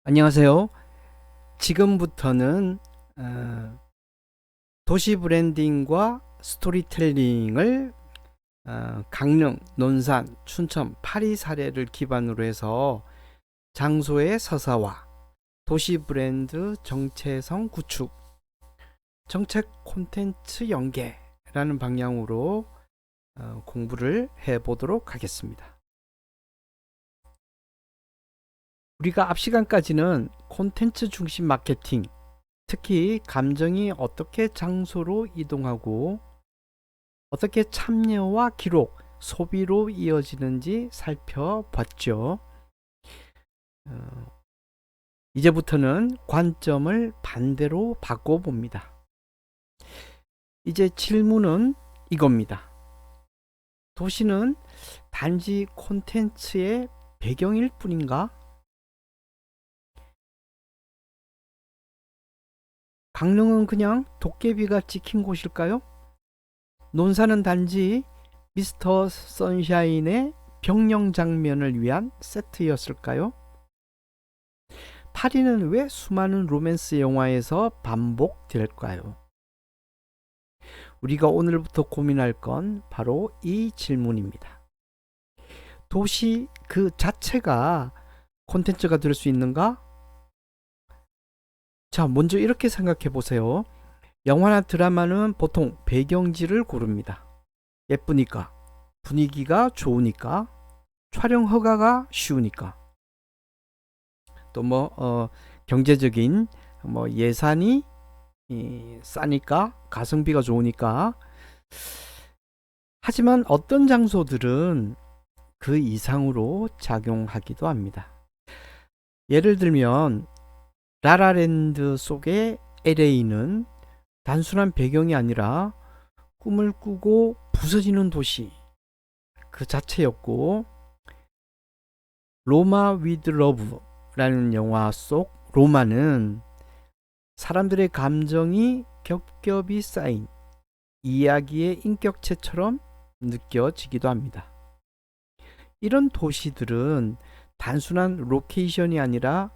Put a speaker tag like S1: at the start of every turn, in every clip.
S1: 안녕하세요. 지금부터는 도시 브랜딩과 스토리텔링을 강릉, 논산, 춘천, 파리 사례를 기반으로 해서 장소의 서사화, 도시 브랜드 정체성 구축, 정책 콘텐츠 연계라는 방향으로 공부를 해보도록 하겠습니다. 우리가 앞 시간까지는 콘텐츠 중심 마케팅, 특히 감정이 어떻게 장소로 이동하고 어떻게 참여와 기록, 소비로 이어지는지 살펴봤죠. 이제부터는 관점을 반대로 바꿔봅니다. 이제 질문은 이겁니다. 도시는 단지 콘텐츠의 배경일 뿐인가? 강릉은 그냥 도깨비가 찍힌 곳일까요? 논산은 단지 미스터 선샤인의 병영 장면을 위한 세트였을까요? 파리는 왜 수많은 로맨스 영화에서 반복될까요? 우리가 오늘부터 고민할 건 바로 이 질문입니다. 도시 그 자체가 콘텐츠가 될 수 있는가? 자, 먼저 이렇게 생각해 보세요. 영화나 드라마는 보통 배경지를 고릅니다. 예쁘니까, 분위기가 좋으니까, 촬영 허가가 쉬우니까, 또 경제적인 예산이 싸니까, 가성비가 좋으니까. 하지만 어떤 장소들은 그 이상으로 작용하기도 합니다. 예를 들면 라라랜드 속의 LA는 단순한 배경이 아니라 꿈을 꾸고 부서지는 도시 그 자체였고, 로마 위드 러브라는 영화 속 로마는 사람들의 감정이 겹겹이 쌓인 이야기의 인격체처럼 느껴지기도 합니다. 이런 도시들은 단순한 로케이션이 아니라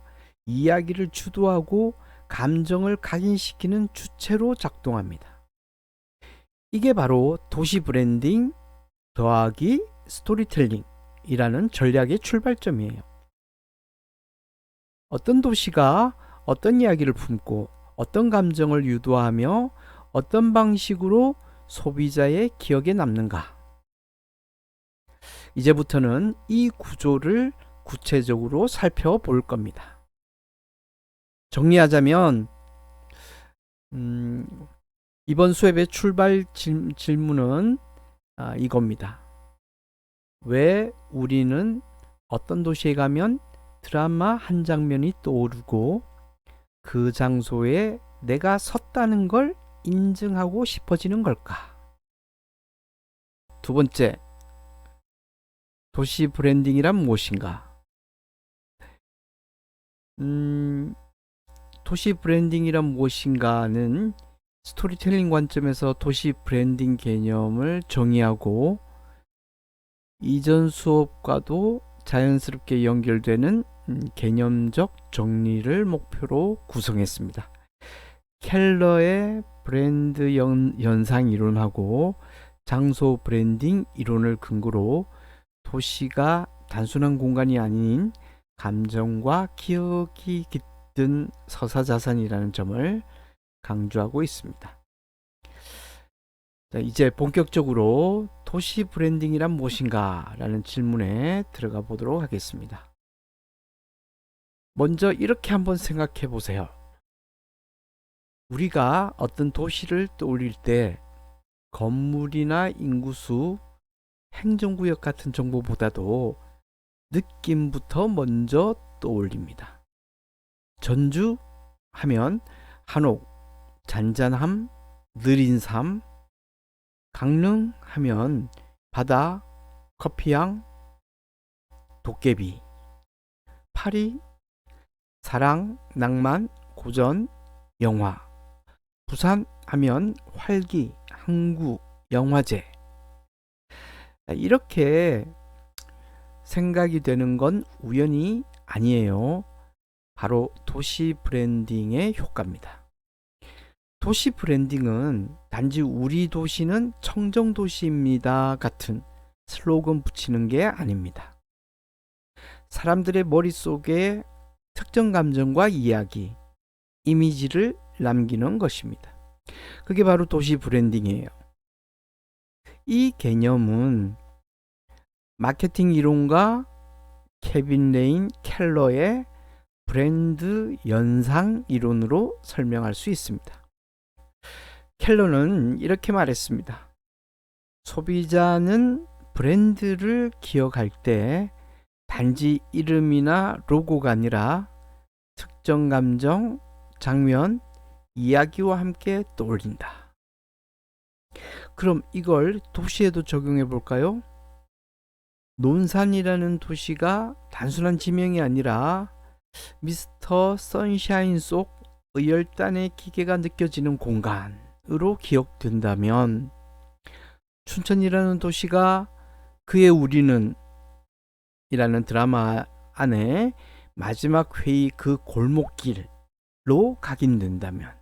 S1: 이야기를 주도하고 감정을 각인시키는 주체로 작동합니다. 이게 바로 도시 브랜딩 더하기 스토리텔링이라는 전략의 출발점이에요. 어떤 도시가 어떤 이야기를 품고 어떤 감정을 유도하며 어떤 방식으로 소비자의 기억에 남는가? 이제부터는 이 구조를 구체적으로 살펴볼 겁니다. 정리하자면 이번 수업의 출발 질문은 이겁니다. 왜 우리는 어떤 도시에 가면 드라마 한 장면이 떠오르고 그 장소에 내가 섰다는 걸 인증하고 싶어지는 걸까? 두 번째, 도시 브랜딩이란 무엇인가? 도시 브랜딩이란 무엇인가는 스토리텔링 관점에서 도시 브랜딩 개념을 정의하고 이전 수업과도 자연스럽게 연결되는 개념적 정리를 목표로 구성했습니다. 켈러의 브랜드 연상 이론하고 장소 브랜딩 이론을 근거로 도시가 단순한 공간이 아닌 감정과 기억이 깃든 서사자산이라는 점을 강조하고 있습니다. 자, 이제 본격적으로 도시 브랜딩이란 무엇인가 라는 질문에 들어가 보도록 하겠습니다. 먼저 이렇게 한번 생각해 보세요. 우리가 어떤 도시를 떠올릴 때 건물이나 인구수, 행정구역 같은 정보보다도 느낌부터 먼저 떠올립니다. 전주 하면 한옥, 잔잔함, 느린 삶, 강릉 하면 바다, 커피향, 도깨비, 파리, 사랑, 낭만, 고전, 영화, 부산 하면 활기, 항구, 영화제. 이렇게 생각이 되는 건 우연이 아니에요. 바로 도시 브랜딩의 효과입니다. 도시 브랜딩은 단지 우리 도시는 청정도시입니다 같은 슬로건 붙이는 게 아닙니다. 사람들의 머릿속에 특정 감정과 이야기, 이미지를 남기는 것입니다. 그게 바로 도시 브랜딩이에요. 이 개념은 마케팅 이론가 케빈 레인 켈러의 브랜드 연상 이론으로 설명할 수 있습니다. 켈러는 이렇게 말했습니다. 소비자는 브랜드를 기억할 때 단지 이름이나 로고가 아니라 특정 감정, 장면, 이야기와 함께 떠올린다. 그럼 이걸 도시에도 적용해 볼까요? 논산이라는 도시가 단순한 지명이 아니라 미스터 선샤인 속 의열단의 기계가 느껴지는 공간으로 기억된다면, 춘천이라는 도시가 그의 우리는 이라는 드라마 안에 마지막 회의 그 골목길로 각인된다면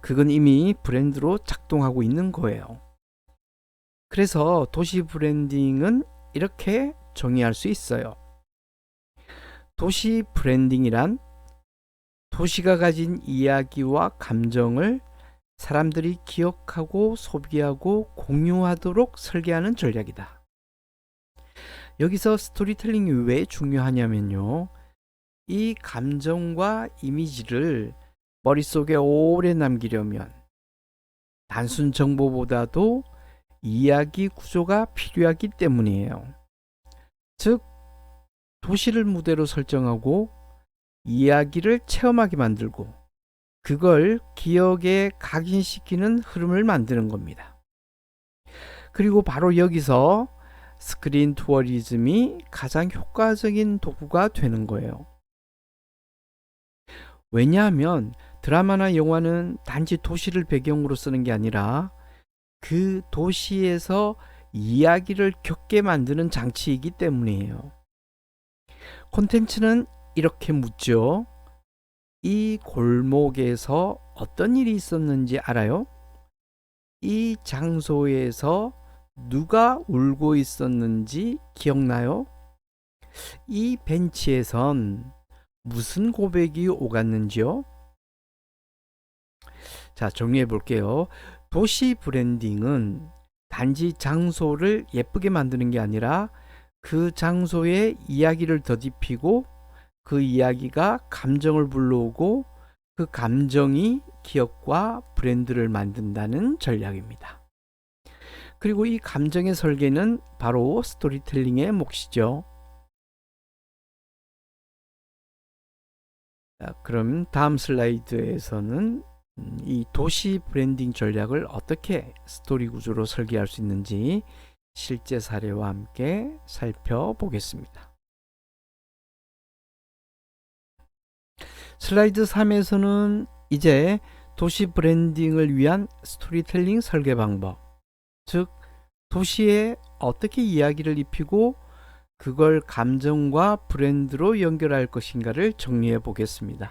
S1: 그건 이미 브랜드로 작동하고 있는 거예요. 그래서 도시 브랜딩은 이렇게 정의할 수 있어요. 도시 브랜딩이란 도시가 가진 이야기와 감정을 사람들이 기억하고 소비하고 공유하도록 설계하는 전략이다. 여기서 스토리텔링이 왜 중요하냐면요, 이 감정과 이미지를 머릿속에 오래 남기려면 단순 정보보다도 이야기 구조가 필요하기 때문이에요. 즉, 도시를 무대로 설정하고 이야기를 체험하게 만들고 그걸 기억에 각인시키는 흐름을 만드는 겁니다. 그리고 바로 여기서 스크린 투어리즘이 가장 효과적인 도구가 되는 거예요. 왜냐하면 드라마나 영화는 단지 도시를 배경으로 쓰는 게 아니라 그 도시에서 이야기를 겪게 만드는 장치이기 때문이에요. 콘텐츠는 이렇게 묻죠. 이 골목에서 어떤 일이 있었는지 알아요? 이 장소에서 누가 울고 있었는지 기억나요? 이 벤치에선 무슨 고백이 오갔는지요? 자, 정리해 볼게요. 도시 브랜딩은 단지 장소를 예쁘게 만드는 게 아니라 그 장소의 이야기를 덧입히고 그 이야기가 감정을 불러오고 그 감정이 기억과 브랜드를 만든다는 전략입니다. 그리고 이 감정의 설계는 바로 스토리텔링의 몫이죠. 자, 그럼 다음 슬라이드에서는 이 도시 브랜딩 전략을 어떻게 스토리 구조로 설계할 수 있는지 실제 사례와 함께 살펴보겠습니다. 슬라이드 3에서는 이제 도시 브랜딩을 위한 스토리텔링 설계 방법, 즉 도시에 어떻게 이야기를 입히고 그걸 감정과 브랜드로 연결할 것인가를 정리해 보겠습니다.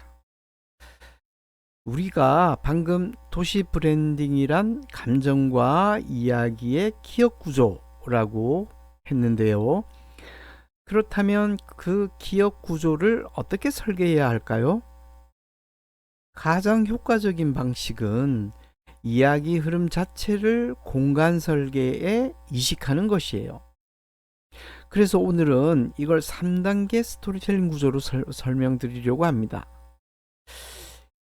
S1: 우리가 방금 도시 브랜딩이란 감정과 이야기의 기억 구조라고 했는데요. 그렇다면 그 기억 구조를 어떻게 설계해야 할까요? 가장 효과적인 방식은 이야기 흐름 자체를 공간 설계에 이식하는 것이에요. 그래서 오늘은 이걸 3단계 스토리텔링 구조로 설명드리려고 합니다.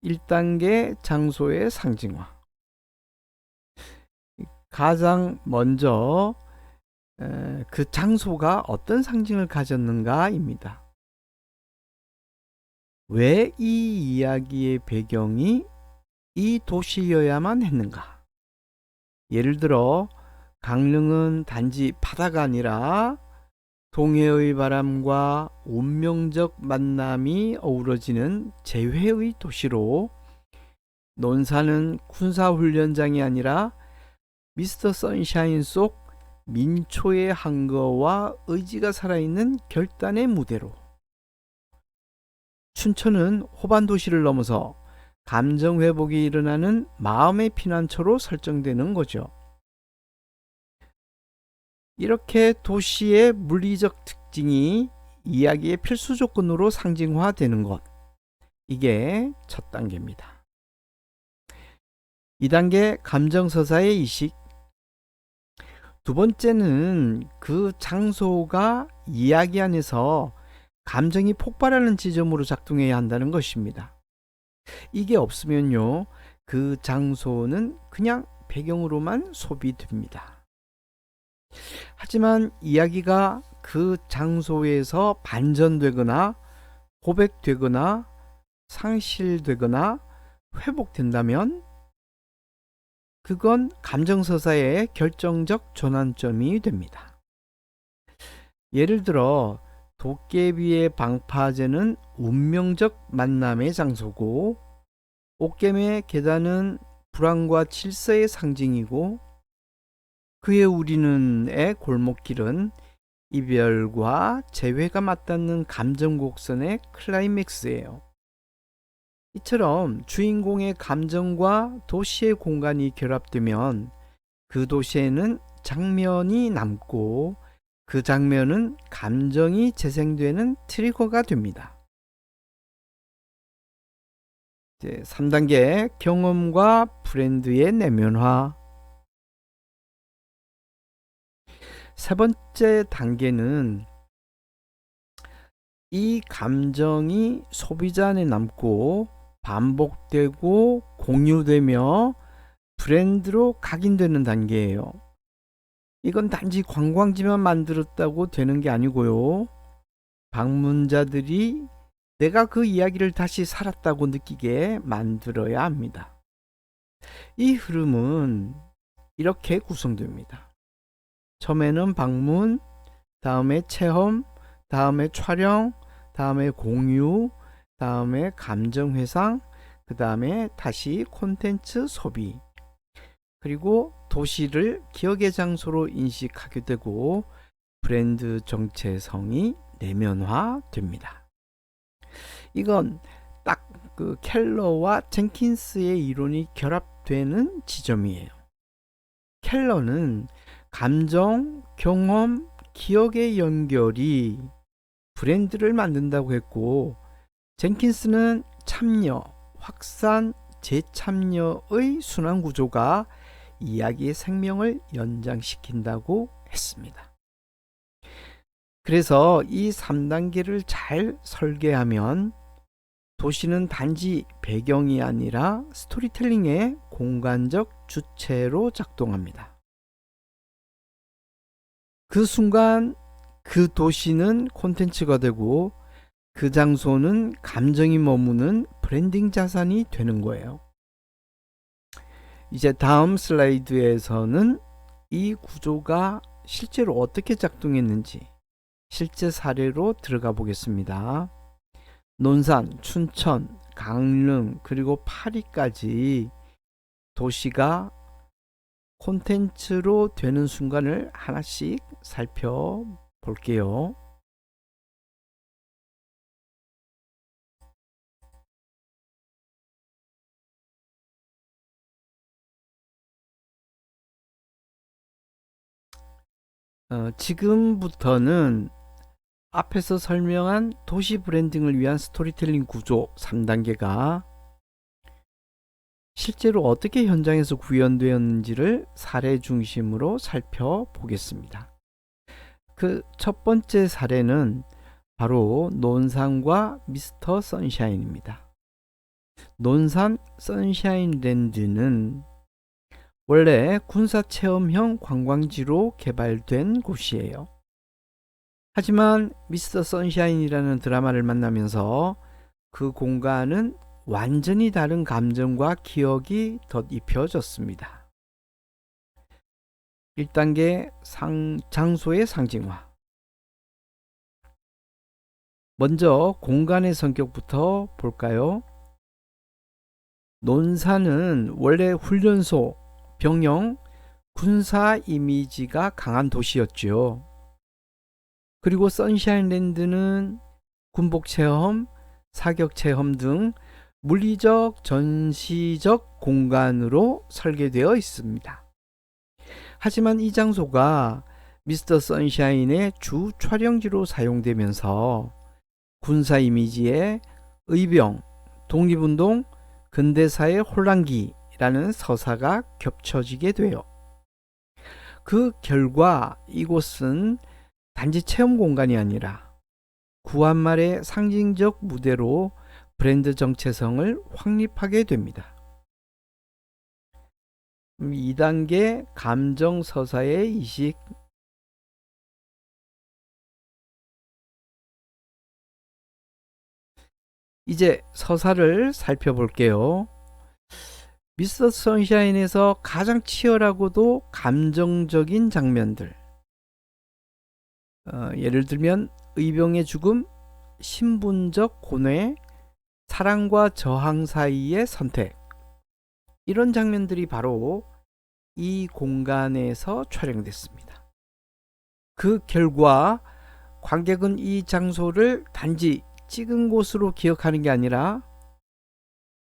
S1: 1단계 장소의 상징화. 가장 먼저 그 장소가 어떤 상징을 가졌는가입니다. 왜 이 이야기의 배경이 이 도시여야만 했는가? 예를 들어 강릉은 단지 바다가 아니라 동해의 바람과 운명적 만남이 어우러지는 재회의 도시로, 논산은 군사훈련장이 아니라 미스터 선샤인 속 민초의 한거와 의지가 살아있는 결단의 무대로, 춘천은 호반 도시를 넘어서 감정 회복이 일어나는 마음의 피난처로 설정되는 거죠. 이렇게 도시의 물리적 특징이 이야기의 필수 조건으로 상징화되는 것, 이게 첫 단계입니다. 2단계 감정서사의 이식. 두 번째는 그 장소가 이야기 안에서 감정이 폭발하는 지점으로 작동해야 한다는 것입니다. 이게 없으면요, 그 장소는 그냥 배경으로만 소비됩니다. 하지만 이야기가 그 장소에서 반전되거나 고백되거나 상실되거나 회복된다면 그건 감정서사의 결정적 전환점이 됩니다. 예를 들어 도깨비의 방파제는 운명적 만남의 장소고, 옥겜의 계단은 불안과 질서의 상징이고, 그의 우리는의 골목길은 이별과 재회가 맞닿는 감정 곡선의 클라이맥스예요. 이처럼 주인공의 감정과 도시의 공간이 결합되면 그 도시에는 장면이 남고, 그 장면은 감정이 재생되는 트리거가 됩니다. 3단계 경험과 브랜드의 내면화. 세 번째 단계는 이 감정이 소비자 안에 남고 반복되고 공유되며 브랜드로 각인되는 단계예요. 이건 단지 관광지만 만들었다고 되는 게 아니고요, 방문자들이 내가 그 이야기를 다시 살았다고 느끼게 만들어야 합니다. 이 흐름은 이렇게 구성됩니다. 처음에는 방문, 다음에 체험, 다음에 촬영, 다음에 공유, 다음에 감정 회상, 그 다음에 다시 콘텐츠 소비, 그리고 도시를 기억의 장소로 인식하게 되고 브랜드 정체성이 내면화됩니다. 이건 딱 그 켈러와 젠킨스의 이론이 결합되는 지점이에요. 켈러는 감정, 경험, 기억의 연결이 브랜드를 만든다고 했고, 젠킨스는 참여, 확산, 재참여의 순환 구조가 이야기의 생명을 연장시킨다고 했습니다. 그래서 이 3단계를 잘 설계하면 도시는 단지 배경이 아니라 스토리텔링의 공간적 주체로 작동합니다. 그 순간 그 도시는 콘텐츠가 되고 그 장소는 감정이 머무는 브랜딩 자산이 되는 거예요. 이제 다음 슬라이드에서는 이 구조가 실제로 어떻게 작동했는지 실제 사례로 들어가 보겠습니다. 논산, 춘천, 강릉, 그리고 파리까지 도시가 콘텐츠로 되는 순간을 하나씩 살펴볼게요. 지금부터는 앞에서 설명한 도시 브랜딩을 위한 스토리텔링 구조 3단계가 실제로 어떻게 현장에서 구현되었는지를 사례 중심으로 살펴보겠습니다. 그 첫 번째 사례는 바로 논산과 미스터 선샤인입니다. 논산 선샤인랜드는 원래 군사체험형 관광지로 개발된 곳이에요. 하지만 미스터 선샤인이라는 드라마를 만나면서 그 공간은 완전히 다른 감정과 기억이 덧입혀졌습니다. 1단계 장소의 상징화. 먼저 공간의 성격부터 볼까요? 논산은 원래 훈련소, 병영, 군사 이미지가 강한 도시였죠. 그리고 선샤인랜드는 군복체험, 사격 체험 등 물리적, 전시적 공간으로 설계되어 있습니다. 하지만 이 장소가 미스터 선샤인의 주 촬영지로 사용되면서 군사 이미지에 의병, 독립운동, 근대사의 혼란기라는 서사가 겹쳐지게 돼요. 그 결과 이곳은 단지 체험 공간이 아니라 구한말의 상징적 무대로 브랜드 정체성을 확립하게 됩니다. 2단계 감정 서사의 이식. 이제 서사를 살펴볼게요. 미스터 선샤인에서 가장 치열하고도 감정적인 장면들, 예를 들면 의병의 죽음, 신분적 고뇌, 사랑과 저항 사이의 선택, 이런 장면들이 바로 이 공간에서 촬영됐습니다. 그 결과 관객은 이 장소를 단지 찍은 곳으로 기억하는 게 아니라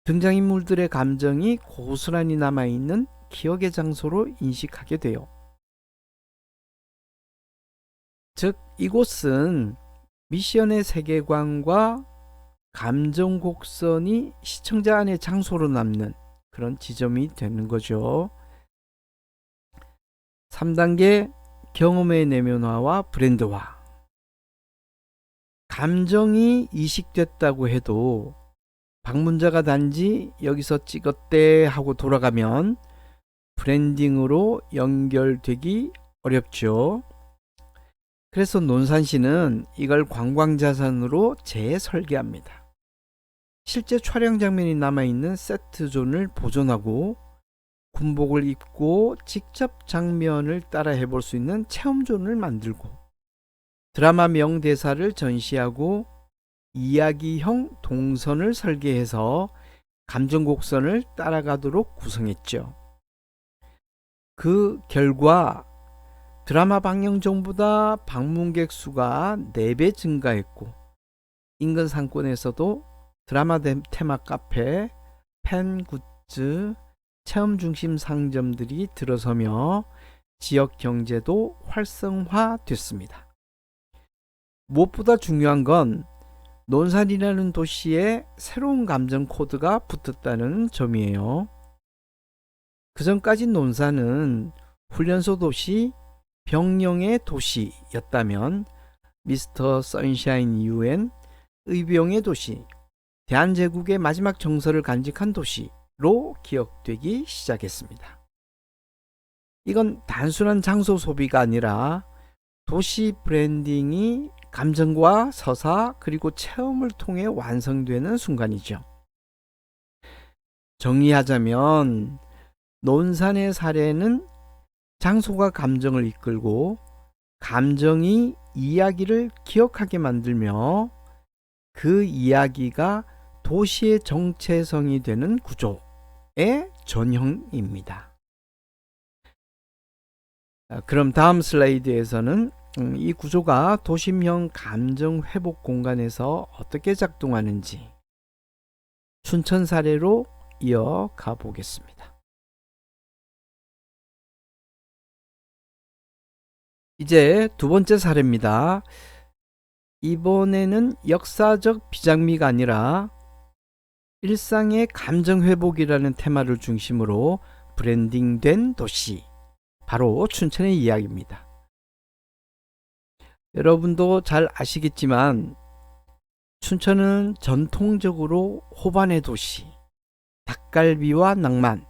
S1: 등장인물들의 감정이 고스란히 남아있는 기억의 장소로 인식하게 돼요. 즉, 이곳은 미션의 세계관과 감정 곡선이 시청자 안의 장소로 남는 그런 지점이 되는 거죠. 3단계 경험의 내면화와 브랜드화. 감정이 이식됐다고 해도 방문자가 단지 여기서 찍었대 하고 돌아가면 브랜딩으로 연결되기 어렵죠. 그래서 논산시는 이걸 관광자산으로 재설계합니다. 실제 촬영 장면이 남아있는 세트존을 보존하고 군복을 입고 직접 장면을 따라 해볼 수 있는 체험존을 만들고 드라마 명대사를 전시하고 이야기형 동선을 설계해서 감정곡선을 따라가도록 구성했죠. 그 결과 드라마 방영 전보다 방문객 수가 4배 증가했고 인근 상권에서도 드라마 테마 카페, 팬 굿즈, 체험 중심 상점들이 들어서며 지역 경제도 활성화됐습니다. 무엇보다 중요한 건 논산이라는 도시에 새로운 감정 코드가 붙었다는 점이에요. 그전까지 논산은 훈련소 도시, 병영의 도시였다면 미스터 선샤인 이후엔 의병의 도시, 대한제국의 마지막 정서를 간직한 도시로 기억되기 시작했습니다. 이건 단순한 장소 소비가 아니라 도시 브랜딩이 감정과 서사 그리고 체험을 통해 완성되는 순간이죠. 정리하자면 논산의 사례는 장소가 감정을 이끌고 감정이 이야기를 기억하게 만들며 그 이야기가 도시의 정체성이 되는 구조의 전형입니다. 그럼 다음 슬라이드에서는 이 구조가 도심형 감정 회복 공간에서 어떻게 작동하는지 춘천 사례로 이어가 보겠습니다. 이제 두 번째 사례입니다. 이번에는 역사적 비장미가 아니라 일상의 감정 회복이라는 테마를 중심으로 브랜딩된 도시, 바로 춘천의 이야기입니다. 여러분도 잘 아시겠지만 춘천은 전통적으로 호반의 도시, 닭갈비와 낭만,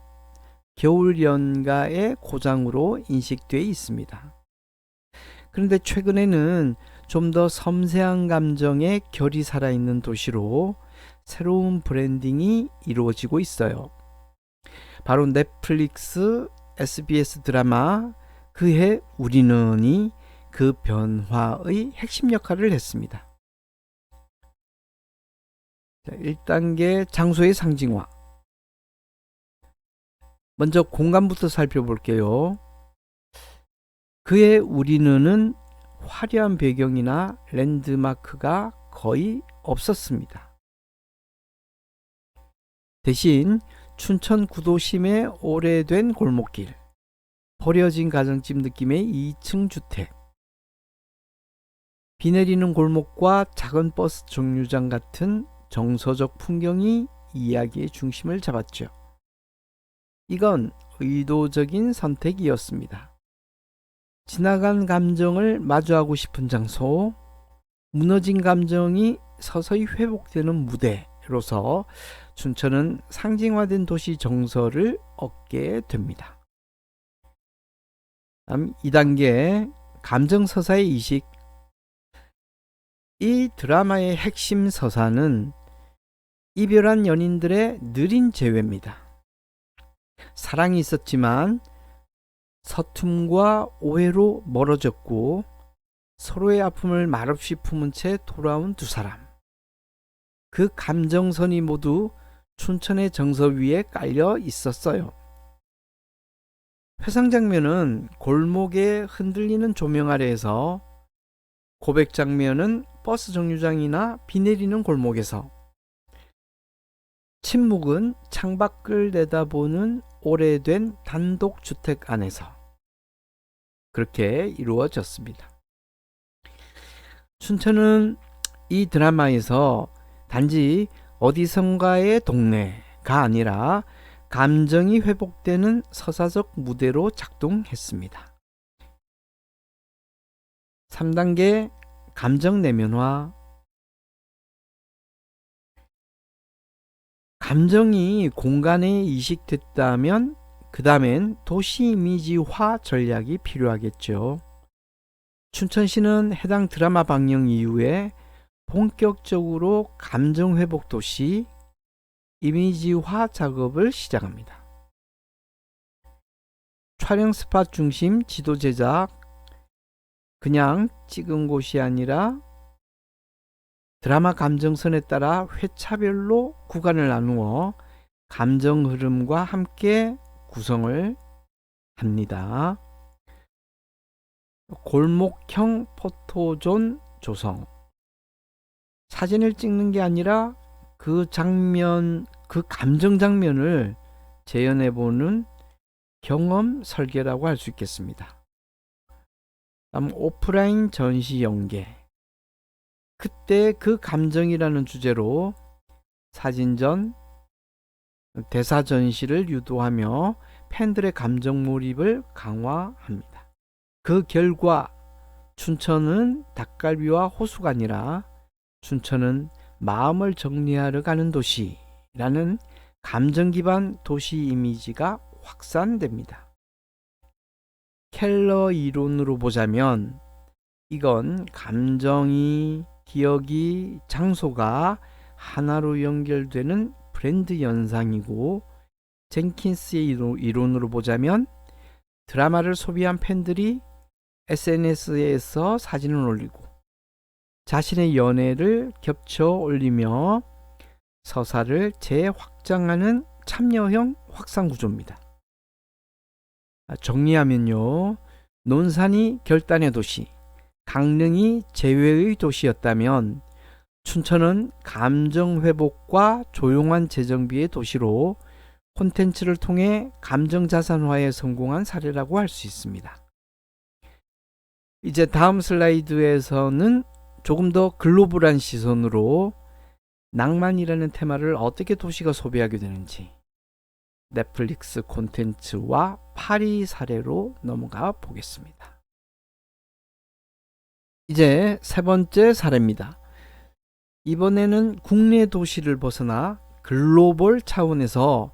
S1: 겨울 연가의 고장으로 인식되어 있습니다. 그런데 최근에는 좀 더 섬세한 감정의 결이 살아있는 도시로 새로운 브랜딩이 이루어지고 있어요. 바로 넷플릭스, SBS 드라마 그해 우리는이 그 변화의 핵심 역할을 했습니다. 1단계 장소의 상징화. 먼저 공간부터 살펴볼게요. 그해 우리는은 화려한 배경이나 랜드마크가 거의 없었습니다. 대신 춘천 구도심의 오래된 골목길, 버려진 가정집 느낌의 2층 주택, 비 내리는 골목과 작은 버스 정류장 같은 정서적 풍경이 이야기의 중심을 잡았죠. 이건 의도적인 선택이었습니다. 지나간 감정을 마주하고 싶은 장소, 무너진 감정이 서서히 회복되는 무대로서 춘천은 상징화된 도시 정서를 얻게 됩니다. 다음 2단계 감정서사의 이식. 이 드라마의 핵심 서사는 이별한 연인들의 느린 재회입니다. 사랑이 있었지만 서툼과 오해로 멀어졌고 서로의 아픔을 말없이 품은 채 돌아온 두 사람. 그 감정선이 모두 춘천의 정서 위에 깔려 있었어요. 회상 장면은 골목에 흔들리는 조명 아래에서, 고백 장면은 버스 정류장이나 비 내리는 골목에서, 침묵은 창밖을 내다보는 오래된 단독주택 안에서 그렇게 이루어졌습니다. 춘천은 이 드라마에서 단지 어디선가의 동네가 아니라 감정이 회복되는 서사적 무대로 작동했습니다. 3단계 감정 내면화. 감정이 공간에 이식됐다면 그 다음엔 도시 이미지화 전략이 필요하겠죠. 춘천시는 해당 드라마 방영 이후에 본격적으로 감정회복 도시 이미지화 작업을 시작합니다. 촬영 스팟 중심 지도 제작, 그냥 찍은 곳이 아니라 드라마 감정선에 따라 회차별로 구간을 나누어 감정 흐름과 함께 구성을 합니다. 골목형 포토존 조성. 사진을 찍는 게 아니라 그 장면, 그 감정 장면을 재현해보는 경험 설계라고 할 수 있겠습니다. 다음 오프라인 전시 연계. 그때 그 감정이라는 주제로 사진전, 대사 전시를 유도하며 팬들의 감정 몰입을 강화합니다. 그 결과 춘천은 닭갈비와 호수가 아니라 춘천은 마음을 정리하러 가는 도시라는 감정 기반 도시 이미지가 확산됩니다. 켈러 이론으로 보자면 이건 감정이, 기억이, 장소가 하나로 연결되는 브랜드 현상이고, 젠킨스의 이론으로 보자면 드라마를 소비한 팬들이 SNS에서 사진을 올리고 자신의 연애를 겹쳐 올리며 서사를 재확장하는 참여형 확산 구조입니다. 정리하면요, 논산이 결단의 도시, 강릉이 재회의 도시였다면 춘천은 감정회복과 조용한 재정비의 도시로 콘텐츠를 통해 감정자산화에 성공한 사례라고 할 수 있습니다. 이제 다음 슬라이드에서는 조금 더 글로벌한 시선으로 낭만이라는 테마를 어떻게 도시가 소비하게 되는지 넷플릭스 콘텐츠와 파리 사례로 넘어가 보겠습니다. 이제 세 번째 사례입니다. 이번에는 국내 도시를 벗어나 글로벌 차원에서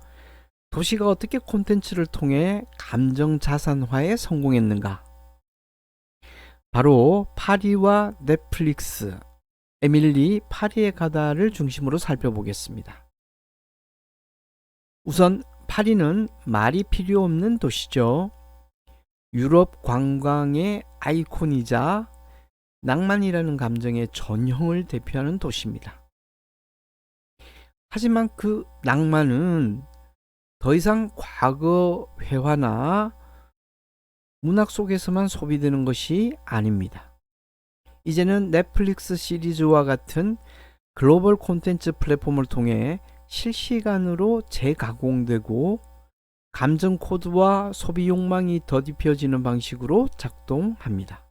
S1: 도시가 어떻게 콘텐츠를 통해 감정 자산화에 성공했는가? 바로 파리와 넷플릭스, 에밀리 파리에 가다를 중심으로 살펴보겠습니다. 우선 파리는 말이 필요 없는 도시죠. 유럽 관광의 아이콘이자 낭만이라는 감정의 전형을 대표하는 도시입니다. 하지만 그 낭만은 더 이상 과거 회화나 문학 속에서만 소비되는 것이 아닙니다. 이제는 넷플릭스 시리즈와 같은 글로벌 콘텐츠 플랫폼을 통해 실시간으로 재가공되고 감정 코드와 소비 욕망이 더딥혀지는 방식으로 작동합니다.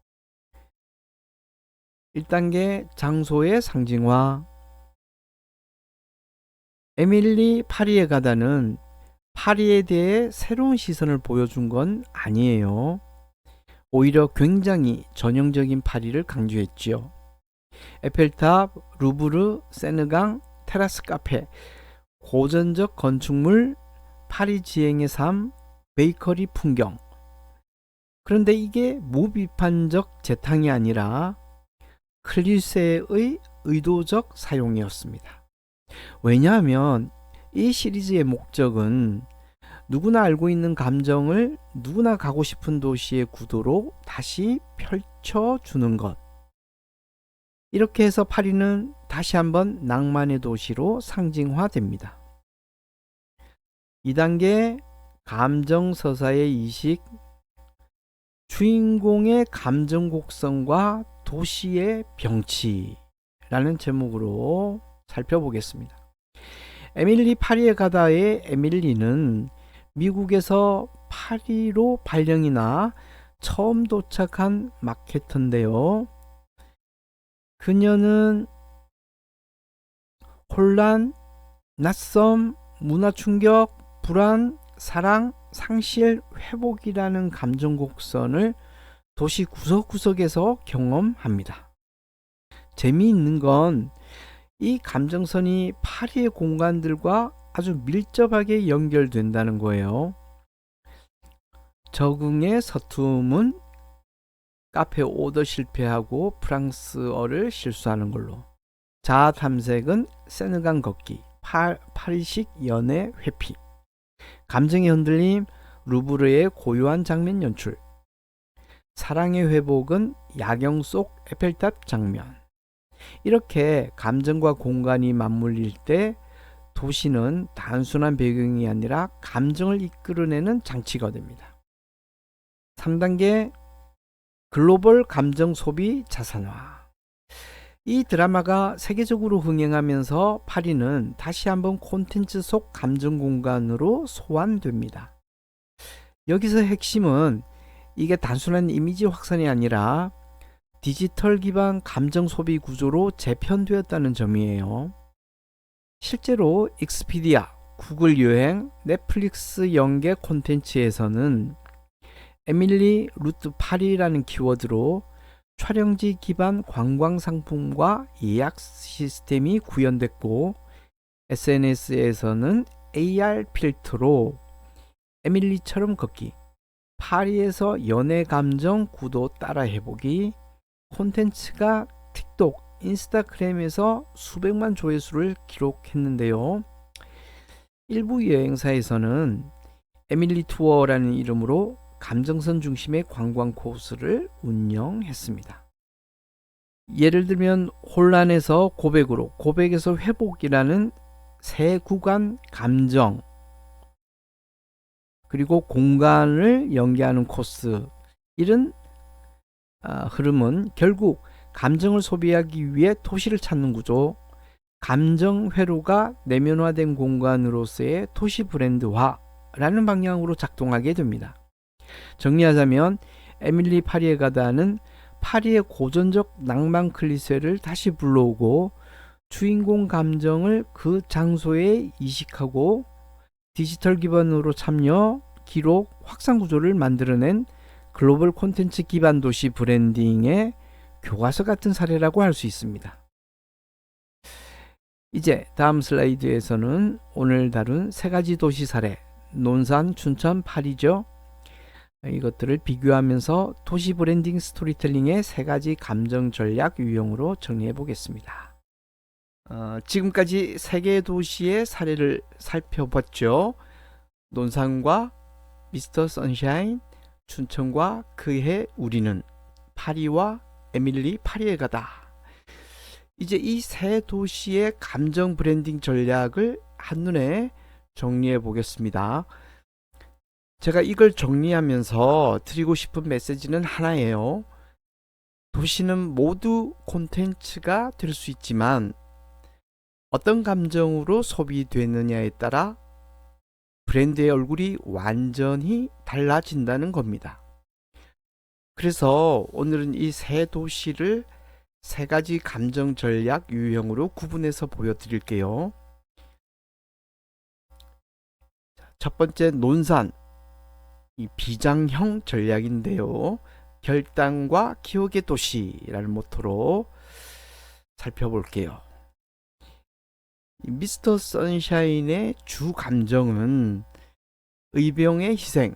S1: 1단계 장소의 상징화. 에밀리 파리에 가다는 파리에 대해 새로운 시선을 보여준 건 아니에요. 오히려 굉장히 전형적인 파리를 강조했지요. 에펠탑, 루브르, 세느강, 테라스 카페, 고전적 건축물, 파리 지행의 삶, 베이커리 풍경. 그런데 이게 무비판적 재탕이 아니라 클리셰의 의도적 사용이었습니다. 왜냐하면 이 시리즈의 목적은 누구나 알고 있는 감정을 누구나 가고 싶은 도시의 구도로 다시 펼쳐주는 것. 이렇게 해서 파리는 다시 한번 낭만의 도시로 상징화됩니다. 2단계 감정서사의 이식. 주인공의 감정 곡선과 도시의 병치라는 제목으로 살펴보겠습니다. 에밀리 파리에 가다의 에밀리는 미국에서 파리로 발령이 나 처음 도착한 마케터인데요. 그녀는 혼란, 낯섦, 문화 충격, 불안, 사랑, 상실, 회복이라는 감정 곡선을 도시 구석구석에서 경험합니다. 재미있는 건 이 감정선이 파리의 공간들과 아주 밀접하게 연결된다는 거예요. 적응의 서툼은 카페 오더 실패하고 프랑스어를 실수하는 걸로, 자아 탐색은 세느강 걷기, 파리식 연애 회피, 감정의 흔들림, 루브르의 고요한 장면 연출, 사랑의 회복은 야경 속 에펠탑 장면. 이렇게 감정과 공간이 맞물릴 때 도시는 단순한 배경이 아니라 감정을 이끌어내는 장치가 됩니다. 3단계 글로벌 감정 소비 자산화. 이 드라마가 세계적으로 흥행하면서 파리는 다시 한번 콘텐츠 속 감정 공간으로 소환됩니다. 여기서 핵심은 이게 단순한 이미지 확산이 아니라 디지털 기반 감정 소비 구조로 재편되었다는 점이에요. 실제로 익스피디아, 구글 여행, 넷플릭스 연계 콘텐츠에서는 에밀리 루트 파리라는 키워드로 촬영지 기반 관광 상품과 예약 시스템이 구현됐고, SNS에서는 AR 필터로 에밀리처럼 걷기, 파리에서 연애 감정 구도 따라 해보기, 콘텐츠가 틱톡, 인스타그램에서 수백만 조회수를 기록했는데요. 일부 여행사에서는 에밀리 투어라는 이름으로 감정선 중심의 관광 코스를 운영했습니다. 예를 들면 혼란에서 고백으로, 고백에서 회복이라는 새 구간 감정, 그리고 공간을 연계하는 코스, 이런 흐름은 결국 감정을 소비하기 위해 도시를 찾는 구조, 감정 회로가 내면화된 공간으로서의 도시 브랜드화라는 방향으로 작동하게 됩니다. 정리하자면 에밀리 파리에 가다는 파리의 고전적 낭만 클리셰를 다시 불러오고 주인공 감정을 그 장소에 이식하고 디지털 기반으로 참여, 기록, 확산 구조를 만들어낸 글로벌 콘텐츠 기반 도시 브랜딩의 교과서 같은 사례라고 할 수 있습니다. 이제 다음 슬라이드에서는 오늘 다룬 세 가지 도시 사례, 논산, 춘천, 파리죠. 이것들을 비교하면서 도시 브랜딩 스토리텔링의 세 가지 감정 전략 유형으로 정리해 보겠습니다. 지금까지 세 개의 도시의 사례를 살펴봤죠. 논산과 미스터 선샤인, 춘천과 그해 우리는, 파리와 에밀리 파리에 가다. 이제 이 세 도시의 감정 브랜딩 전략을 한눈에 정리해 보겠습니다. 제가 이걸 정리하면서 드리고 싶은 메시지는 하나예요. 도시는 모두 콘텐츠가 될 수 있지만 어떤 감정으로 소비되느냐에 따라 브랜드의 얼굴이 완전히 달라진다는 겁니다. 그래서 오늘은 이 세 도시를 세 가지 감정 전략 유형으로 구분해서 보여드릴게요. 첫 번째, 논산, 이 비장형 전략인데요. 결단과 기억의 도시라는 모토로 살펴볼게요. 미스터 선샤인의 주 감정은 의병의 희생,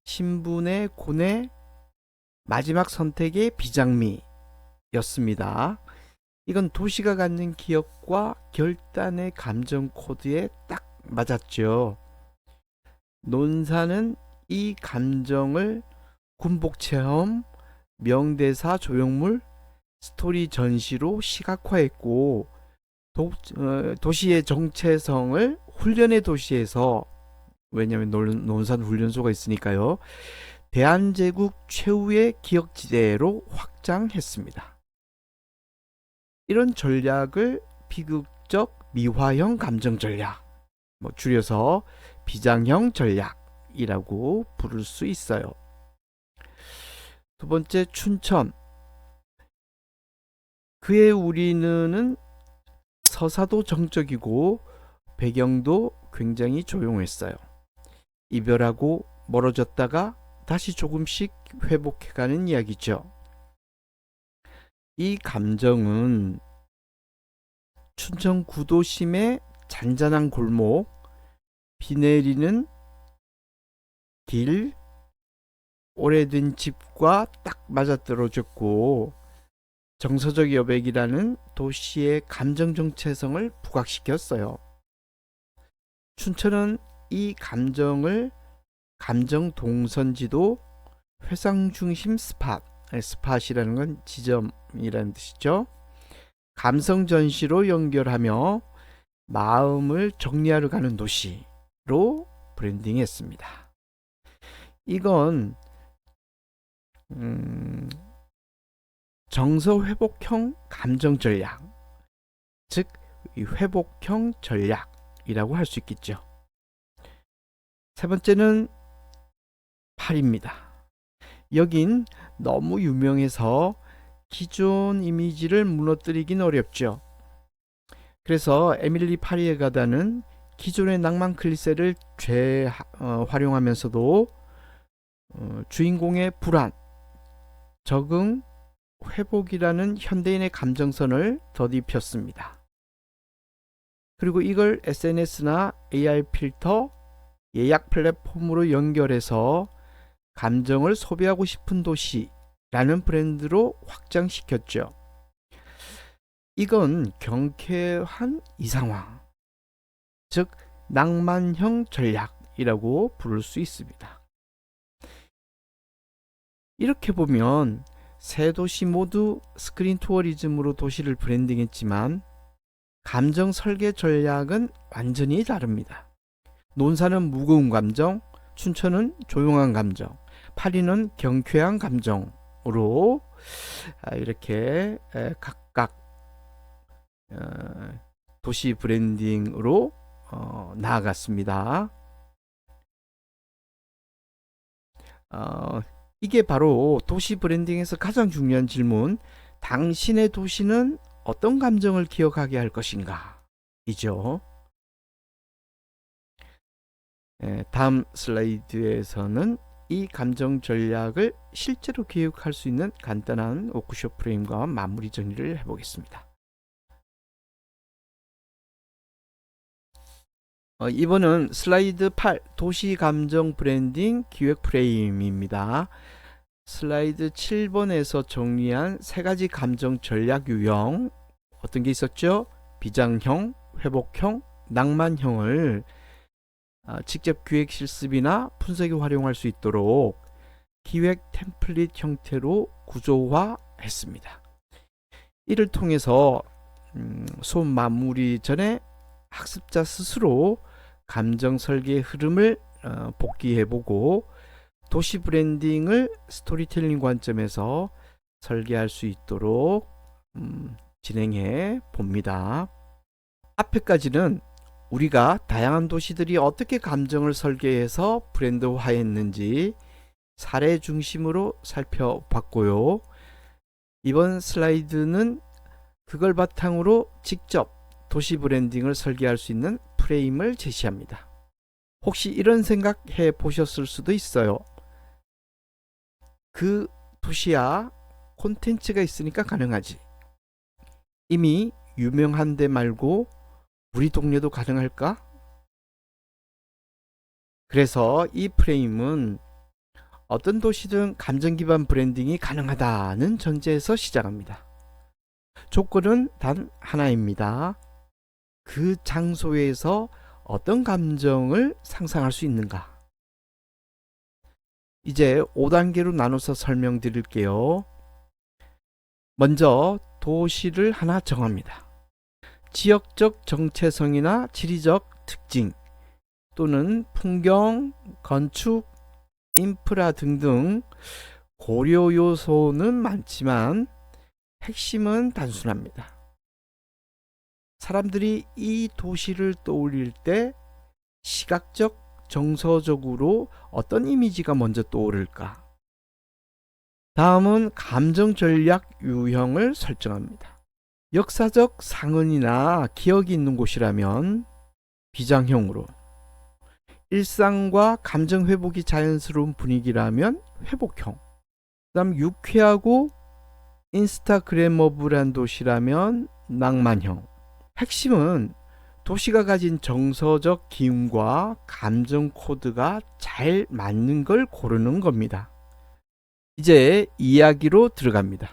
S1: 신분의 고뇌, 마지막 선택의 비장미였습니다. 이건 도시가 갖는 기억과 결단의 감정 코드에 딱 맞았죠. 논산은 이 감정을 군복 체험, 명대사 조형물, 스토리 전시로 시각화했고, 도시의 정체성을 훈련의 도시에서, 왜냐하면 논산 훈련소가 있으니까요, 대한제국 최후의 기억지대로 확장했습니다. 이런 전략을 비극적 미화형 감정 전략, 줄여서 비장형 전략이라고 부를 수 있어요. 두 번째, 춘천. 그의 우리는 서사도 정적이고 배경도 굉장히 조용했어요. 이별하고 멀어졌다가 다시 조금씩 회복해가는 이야기죠. 이 감정은 춘천 구도심의 잔잔한 골목, 비 내리는 길, 오래된 집과 딱 맞아떨어졌고 정서적 여백이라는 도시의 감정 정체성을 부각시켰어요. 춘천은 이 감정을 감정 동선지도, 회상 중심 스팟이라는 건 지점이라는 뜻이죠. 감성 전시로 연결하며 마음을 정리하러 가는 도시로 브랜딩했습니다. 이건 정서 회복형 감정 전략, 즉 회복형 전략이라고 할 수 있겠죠. 세 번째는 파리입니다. 여긴 너무 유명해서 기존 이미지를 무너뜨리긴 어렵죠. 그래서 에밀리 파리에 가다는 기존의 낭만 클리셰를 재활용하면서도 주인공의 불안, 적응, 회복이라는 현대인의 감정선을 덧입혔습니다. 그리고 이걸 SNS나 AR 필터, 예약 플랫폼으로 연결해서 감정을 소비하고 싶은 도시라는 브랜드로 확장시켰죠. 이건 경쾌한 이상화, 즉 낭만형 전략이라고 부를 수 있습니다. 이렇게 보면 세 도시 모두 스크린 투어리즘으로 도시를 브랜딩했지만 감정 설계 전략은 완전히 다릅니다. 논산은 무거운 감정, 춘천은 조용한 감정, 파리는 경쾌한 감정으로 이렇게 각각 도시 브랜딩으로 나아갔습니다. 이게 바로 도시 브랜딩에서 가장 중요한 질문, 당신의 도시는 어떤 감정을 기억하게 할 것인가 이죠. 다음 슬라이드에서는 이 감정 전략을 실제로 기억할 수 있는 간단한 워크숍 프레임과 마무리 정리를 해보겠습니다. 이번은 슬라이드 8 도시 감정 브랜딩 기획 프레임입니다. 슬라이드 7번에서 정리한 세 가지 감정 전략 유형, 어떤 게 있었죠? 비장형, 회복형, 낭만형을 직접 기획 실습이나 분석에 활용할 수 있도록 기획 템플릿 형태로 구조화했습니다. 이를 통해서 수업 마무리 전에 학습자 스스로 감정 설계의 흐름을 복기해보고 도시 브랜딩을 스토리텔링 관점에서 설계할 수 있도록 진행해 봅니다. 앞에까지는 우리가 다양한 도시들이 어떻게 감정을 설계해서 브랜드화했는지 사례 중심으로 살펴봤고요. 이번 슬라이드는 그걸 바탕으로 직접 도시 브랜딩을 설계할 수 있는 프레임을 제시합니다. 혹시 이런 생각해 보셨을 수도 있어요. 그 도시야 콘텐츠가 있으니까 가능하지. 이미 유명한 데 말고 우리 동네도 가능할까? 그래서 이 프레임은 어떤 도시든 감정 기반 브랜딩이 가능하다는 전제에서 시작합니다. 조건은 단 하나입니다. 그 장소에서 어떤 감정을 상상할 수 있는가? 이제 5단계로 나눠서 설명드릴게요. 먼저 도시를 하나 정합니다. 지역적 정체성이나 지리적 특징 또는 풍경, 건축, 인프라 등등 고려 요소는 많지만 핵심은 단순합니다. 사람들이 이 도시를 떠올릴 때 시각적, 정서적으로 어떤 이미지가 먼저 떠오를까? 다음은 감정 전략 유형을 설정합니다. 역사적 상흔이나 기억이 있는 곳이라면 비장형으로, 일상과 감정 회복이 자연스러운 분위기라면 회복형, 그다음 유쾌하고 인스타그래머블한 도시라면 낭만형. 핵심은 도시가 가진 정서적 기운과 감정 코드가 잘 맞는 걸 고르는 겁니다. 이제 이야기로 들어갑니다.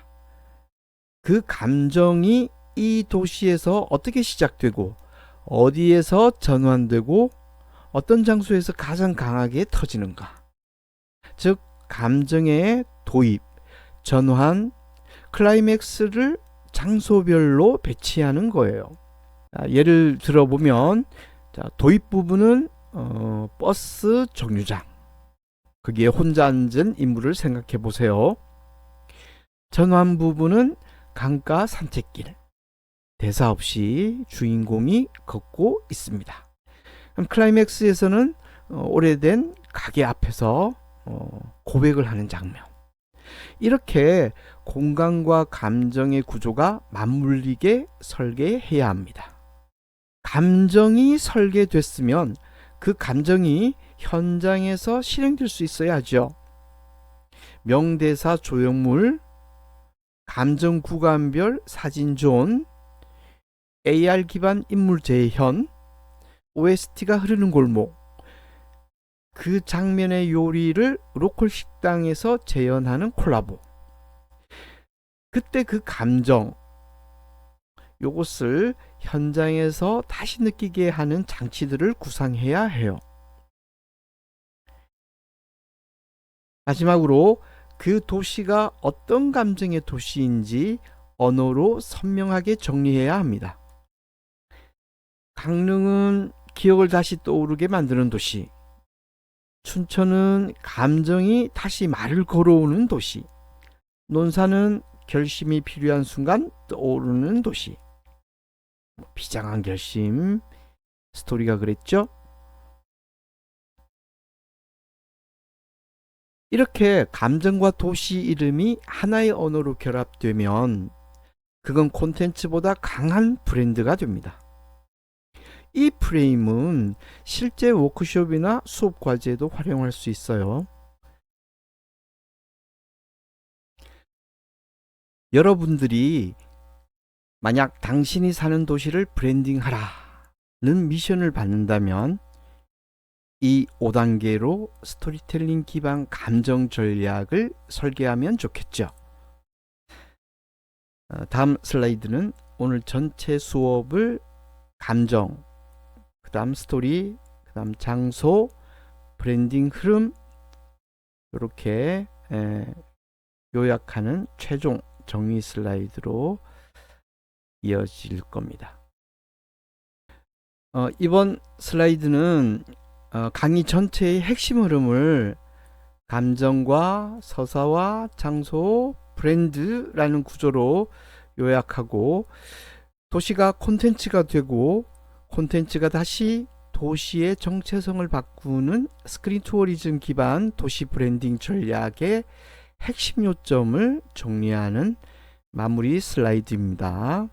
S1: 그 감정이 이 도시에서 어떻게 시작되고 어디에서 전환되고 어떤 장소에서 가장 강하게 터지는가? 즉 감정의 도입, 전환, 클라이맥스를 장소별로 배치하는 거예요. 예를 들어보면 도입 부분은 버스 정류장, 거기에 혼자 앉은 인물을 생각해 보세요. 전환 부분은 강가 산책길, 대사 없이 주인공이 걷고 있습니다. 그럼 클라이맥스에서는 오래된 가게 앞에서 고백을 하는 장면. 이렇게 공간과 감정의 구조가 맞물리게 설계해야 합니다. 감정이 설계됐으면 그 감정이 현장에서 실행될 수 있어야죠. 명대사 조형물, 감정 구간별 사진 존, AR 기반 인물 재현, OST가 흐르는 골목, 그 장면의 요리를 로컬 식당에서 재현하는 콜라보. 그때 그 감정, 요것을 현장에서 다시 느끼게 하는 장치들을 구상해야 해요. 마지막으로 그 도시가 어떤 감정의 도시인지 언어로 선명하게 정리해야 합니다. 강릉은 기억을 다시 떠오르게 만드는 도시, 춘천은 감정이 다시 말을 걸어오는 도시, 논산은 결심이 필요한 순간 떠오르는 도시. 비장한 결심, 스토리가 그랬죠? 이렇게 감정과 도시 이름이 하나의 언어로 결합되면 그건 콘텐츠보다 강한 브랜드가 됩니다. 이 프레임은 실제 워크숍이나 수업 과제에도 활용할 수 있어요. 여러분들이 만약 당신이 사는 도시를 브랜딩하라는 미션을 받는다면 이 5단계로 스토리텔링 기반 감정 전략을 설계하면 좋겠죠. 다음 슬라이드는 오늘 전체 수업을 감정, 그 다음 스토리, 그 다음 장소, 브랜딩 흐름 이렇게 요약하는 최종 정의 슬라이드로 이어질 겁니다. 이번 슬라이드는 강의 전체의 핵심 흐름을 감정과 서사와 장소, 브랜드라는 구조로 요약하고 도시가 콘텐츠가 되고 콘텐츠가 다시 도시의 정체성을 바꾸는 스크린 투어리즘 기반 도시 브랜딩 전략의 핵심 요점을 정리하는 마무리 슬라이드입니다.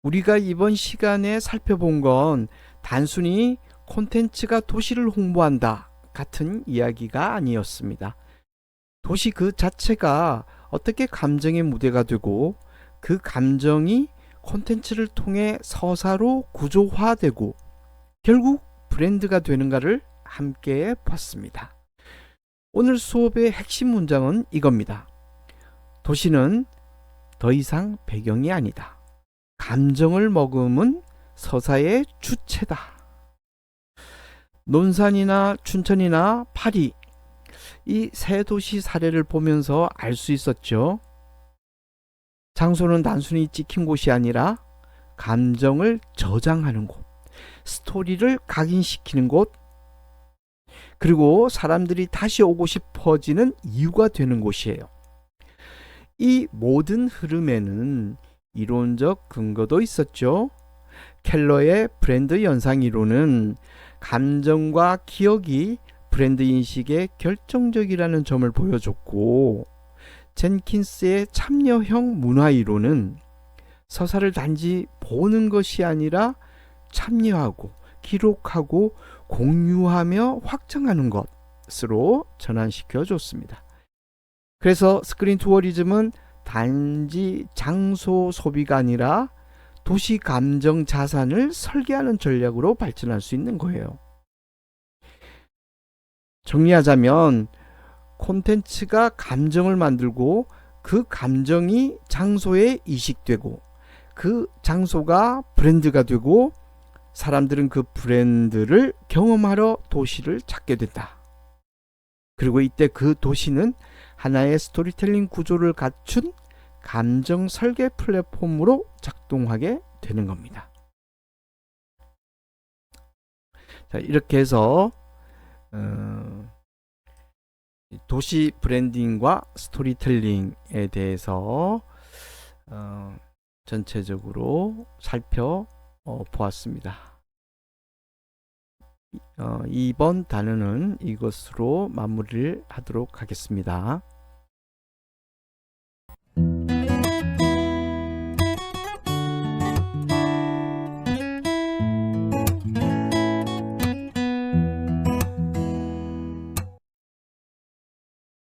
S1: 우리가 이번 시간에 살펴본 건 단순히 콘텐츠가 도시를 홍보한다 같은 이야기가 아니었습니다. 도시 그 자체가 어떻게 감정의 무대가 되고 그 감정이 콘텐츠를 통해 서사로 구조화되고 결국 브랜드가 되는가를 함께 봤습니다. 오늘 수업의 핵심 문장은 이겁니다. 도시는 더 이상 배경이 아니다. 감정을 머금은 서사의 주체다. 논산이나 춘천이나 파리, 이 세 도시 사례를 보면서 알 수 있었죠. 장소는 단순히 찍힌 곳이 아니라 감정을 저장하는 곳, 스토리를 각인시키는 곳, 그리고 사람들이 다시 오고 싶어지는 이유가 되는 곳이에요. 이 모든 흐름에는 이론적 근거도 있었죠. 켈러의 브랜드 연상 이론은 감정과 기억이 브랜드 인식에 결정적이라는 점을 보여줬고, 젠킨스의 참여형 문화 이론은 서사를 단지 보는 것이 아니라 참여하고 기록하고 공유하며 확장하는 것으로 전환시켜 줬습니다. 그래서 스크린 투어리즘은 단지 장소 소비가 아니라 도시 감정 자산을 설계하는 전략으로 발전할 수 있는 거예요. 정리하자면 콘텐츠가 감정을 만들고 그 감정이 장소에 이식되고 그 장소가 브랜드가 되고 사람들은 그 브랜드를 경험하러 도시를 찾게 된다. 그리고 이때 그 도시는 하나의 스토리텔링 구조를 갖춘 감정 설계 플랫폼으로 작동하게 되는 겁니다. 자, 이렇게 해서 도시 브랜딩과 스토리텔링에 대해서 전체적으로 살펴보았습니다. 이번 단어는 이것으로 마무리를 하도록 하겠습니다.